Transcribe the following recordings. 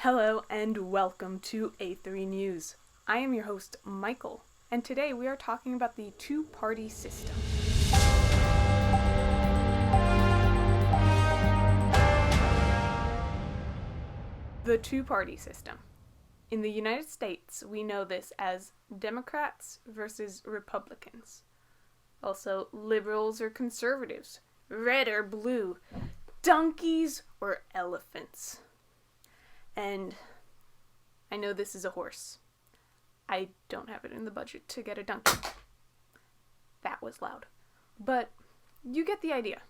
Hello and welcome to A3 News. I am your host, Michael, and today we are talking about the two-party system. The two-party system. In the United States, we know this as Democrats versus Republicans. Also, liberals or conservatives, red or blue, donkeys or elephants. And I know this is a horse. I don't have it in the budget to get a donkey. That was loud. But you get the idea.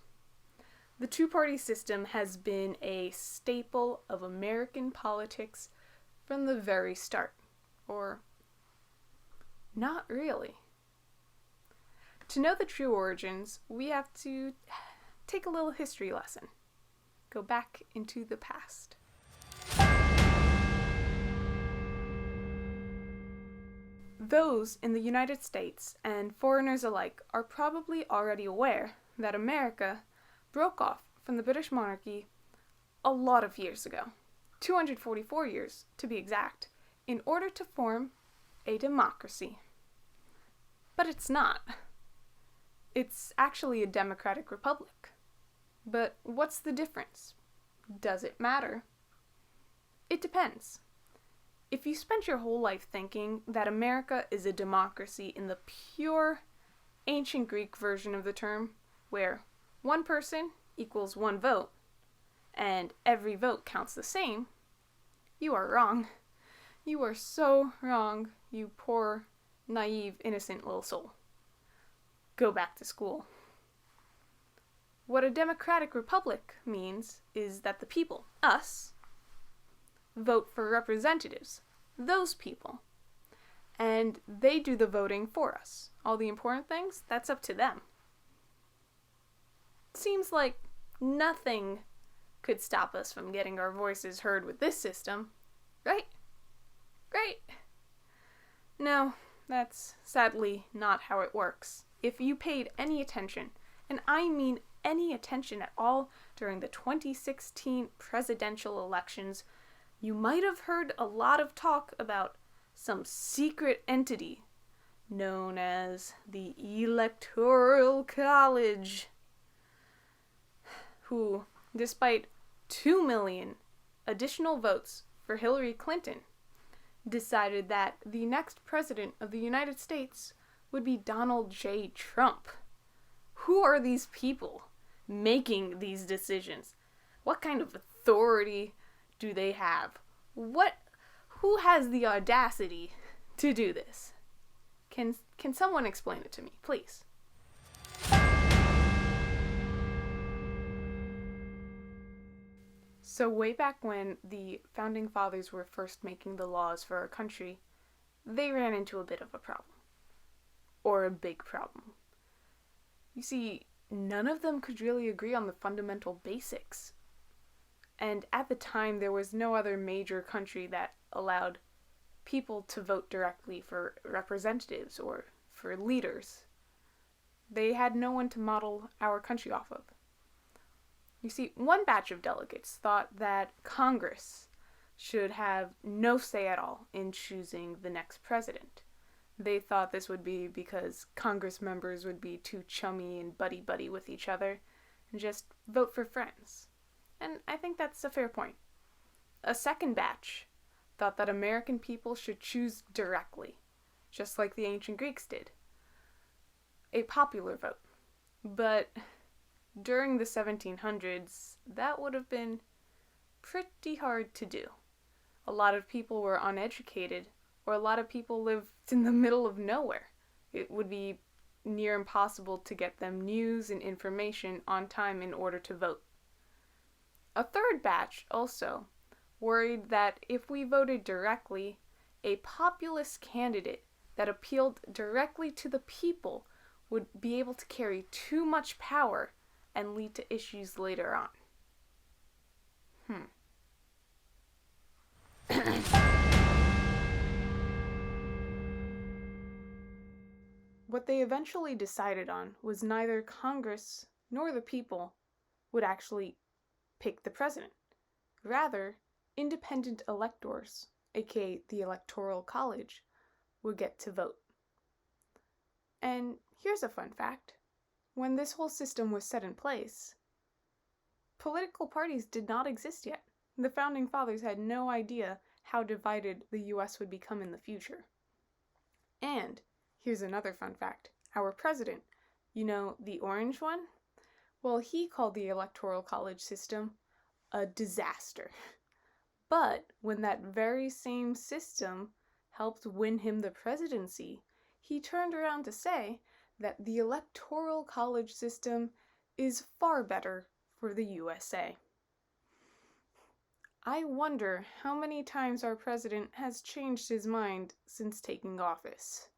The two-party system has been a staple of American politics from the very start. Or not really. To know the true origins, we have to take a little history lesson. Go back into the past. Those in the United States and foreigners alike are probably already aware that America broke off from the British monarchy a lot of years ago, 244 years to be exact, in order to form a democracy. But it's not. It's actually a democratic republic. But what's the difference? Does it matter? It depends. If you spent your whole life thinking that America is a democracy in the pure ancient Greek version of the term, where one person equals one vote, and every vote counts the same, you are wrong. You are so wrong, you poor, naive, innocent little soul. Go back to school. What a democratic republic means is that the people, us, vote for representatives, those people. And they do the voting for us. All the important things, that's up to them. Seems like nothing could stop us from getting our voices heard with this system, right? Right? No, that's sadly not how it works. If you paid any attention, and I mean any attention at all during the 2016 presidential elections, you might have heard a lot of talk about some secret entity known as the Electoral College, who, despite 2 million additional votes for Hillary Clinton, decided that the next president of the United States would be Donald J. Trump. Who are these people making these decisions? What kind of authority do they have? Who has the audacity to do this? Can someone explain it to me, please? So way back when the founding fathers were first making the laws for our country, they ran into a bit of a problem. Or a big problem. You see, none of them could really agree on the fundamental basics. And at the time, there was no other major country that allowed people to vote directly for representatives or for leaders. They had no one to model our country off of. You see, one batch of delegates thought that Congress should have no say at all in choosing the next president. They thought this would be because Congress members would be too chummy and buddy-buddy with each other and just vote for friends. And I think that's a fair point. A second batch thought that American people should choose directly, just like the ancient Greeks did. A popular vote. But during the 1700s, that would have been pretty hard to do. A lot of people were uneducated, or a lot of people lived in the middle of nowhere. It would be near impossible to get them news and information on time in order to vote. A third batch also worried that if we voted directly, a populist candidate that appealed directly to the people would be able to carry too much power and lead to issues later on. What they eventually decided on was neither Congress nor the people would actually pick the president. Rather, independent electors, aka the Electoral College, would get to vote. And here's a fun fact. When this whole system was set in place, political parties did not exist yet. The Founding Fathers had no idea how divided the US would become in the future. And here's another fun fact. Our president, the orange one? Well, he called the Electoral College system a disaster. But when that very same system helped win him the presidency, he turned around to say that the Electoral College system is far better for the USA. I wonder how many times our president has changed his mind since taking office.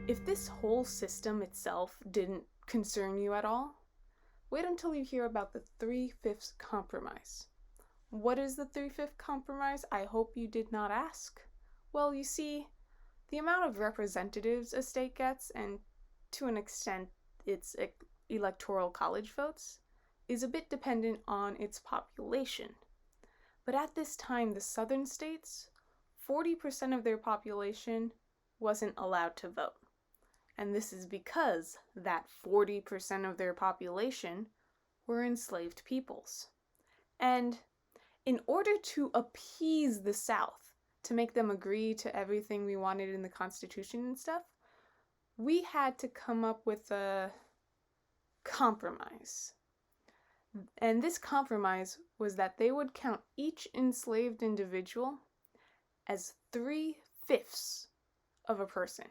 If this whole system itself didn't concern you at all, wait until you hear about the 3/5 compromise. What is the 3/5 compromise? I hope you did not ask. Well, you see, the amount of representatives a state gets, and to an extent its electoral college votes, is a bit dependent on its population. But at this time, the southern states, 40% of their population wasn't allowed to vote. And this is because that 40% of their population were enslaved peoples. And in order to appease the South, to make them agree to everything we wanted in the Constitution and stuff, we had to come up with a compromise. And this compromise was that they would count each enslaved individual as 3/5 of a person.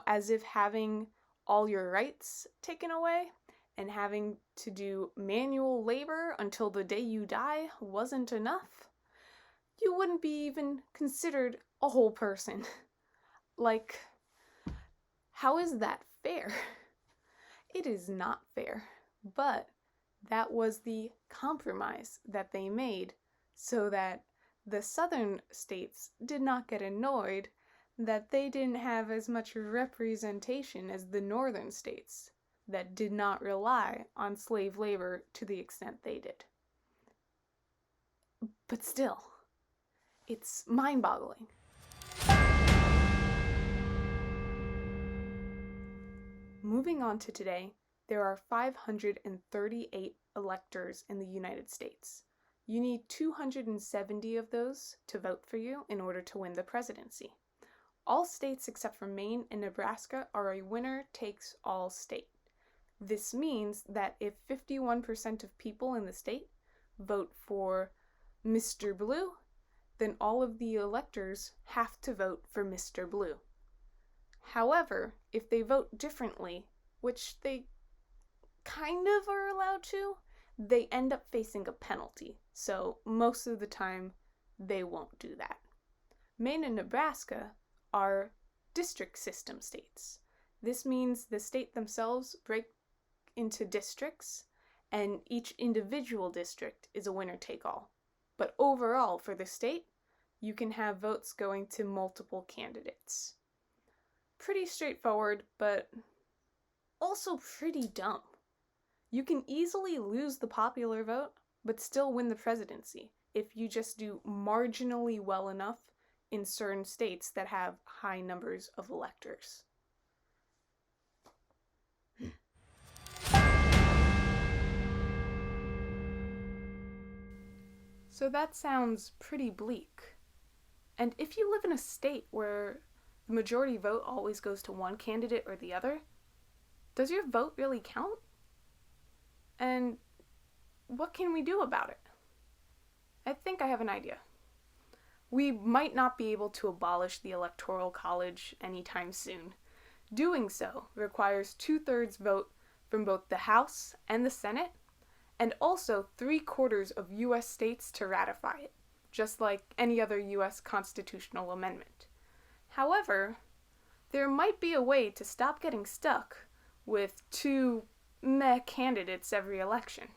As if having all your rights taken away and having to do manual labor until the day you die wasn't enough. You wouldn't be even considered a whole person. Like, how is that fair? It is not fair, but that was the compromise that they made so that the southern states did not get annoyed that they didn't have as much representation as the northern states that did not rely on slave labor to the extent they did. But still, it's mind-boggling. Moving on to today, there are 538 electors in the United States. You need 270 of those to vote for you in order to win the presidency. All states except for Maine and Nebraska are a winner-takes-all state. This means that if 51% of people in the state vote for Mr. Blue, then all of the electors have to vote for Mr. Blue. However, if they vote differently, which they kind of are allowed to, they end up facing a penalty. So most of the time, they won't do that. Maine and Nebraska are district system states. This means the state themselves break into districts, and each individual district is a winner-take-all. But overall, for the state, you can have votes going to multiple candidates. Pretty straightforward, but also pretty dumb. You can easily lose the popular vote, but still win the presidency if you just do marginally well enough in certain states that have high numbers of electors. So that sounds pretty bleak. And if you live in a state where the majority vote always goes to one candidate or the other, does your vote really count? And what can we do about it? I think I have an idea. We might not be able to abolish the Electoral College anytime soon. Doing so requires 2/3 vote from both the House and the Senate, and also 3/4 of U.S. states to ratify it, just like any other U.S. constitutional amendment. However, there might be a way to stop getting stuck with two meh candidates every election.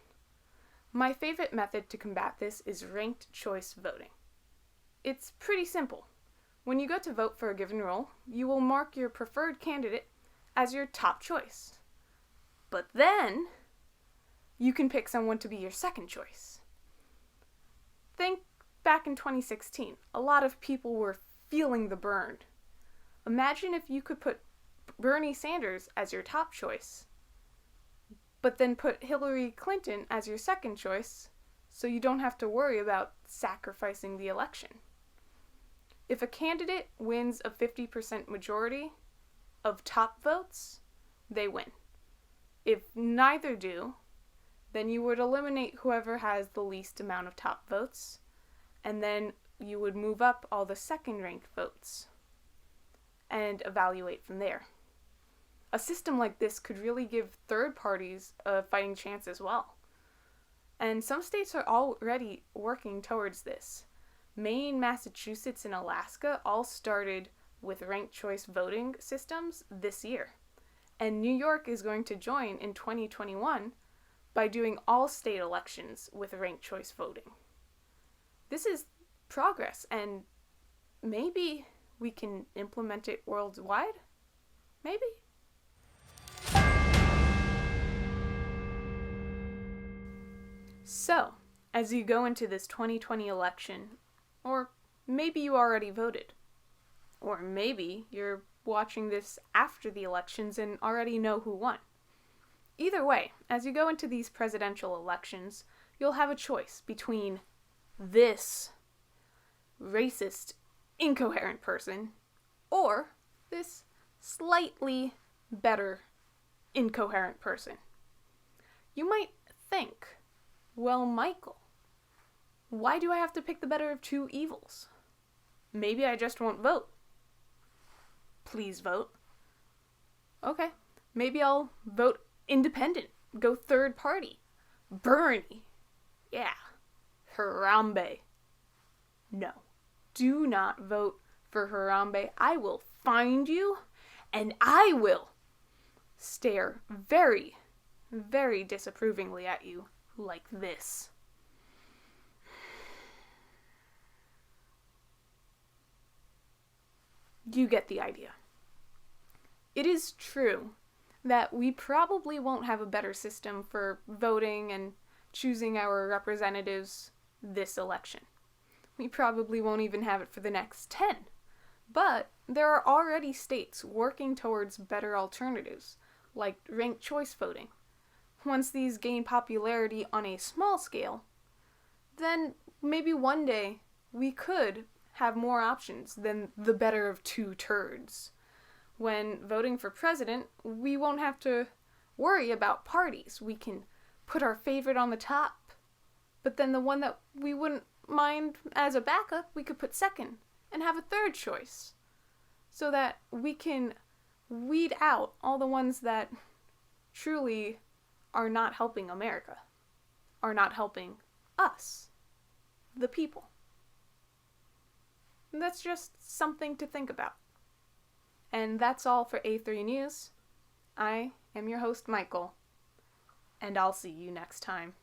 My favorite method to combat this is ranked choice voting. It's pretty simple. When you go to vote for a given role, you will mark your preferred candidate as your top choice. But then you can pick someone to be your second choice. Think back in 2016. A lot of people were feeling the burn. Imagine if you could put Bernie Sanders as your top choice, but then put Hillary Clinton as your second choice, so you don't have to worry about sacrificing the election. If a candidate wins a 50% majority of top votes, they win. If neither do, then you would eliminate whoever has the least amount of top votes, and then you would move up all the second-ranked votes and evaluate from there. A system like this could really give third parties a fighting chance as well. And some states are already working towards this. Maine, Massachusetts, and Alaska all started with ranked choice voting systems this year. And New York is going to join in 2021 by doing all state elections with ranked choice voting. This is progress, and maybe we can implement it worldwide? Maybe? So, as you go into this 2020 election, or maybe you already voted, or maybe you're watching this after the elections and already know who won. Either way, as you go into these presidential elections, you'll have a choice between this racist, incoherent person, or this slightly better, incoherent person. You might think, well, Michael, why do I have to pick the better of two evils? Maybe I just won't vote. Please vote. Okay, maybe I'll vote independent, go third party. Bernie. Yeah. Harambe. No. Do not vote for Harambe. I will find you, and I will stare very, very disapprovingly at you like this. You get the idea. It is true that we probably won't have a better system for voting and choosing our representatives this election. We probably won't even have it for the next 10. But there are already states working towards better alternatives, like ranked choice voting. Once these gain popularity on a small scale, then maybe one day we could have more options than the better of two turds. When voting for president, we won't have to worry about parties. We can put our favorite on the top, but then the one that we wouldn't mind as a backup, we could put second and have a third choice, so that we can weed out all the ones that truly are not helping America, are not helping us, the people. And that's just something to think about. And that's all for A3 News. I am your host, Michael, and I'll see you next time.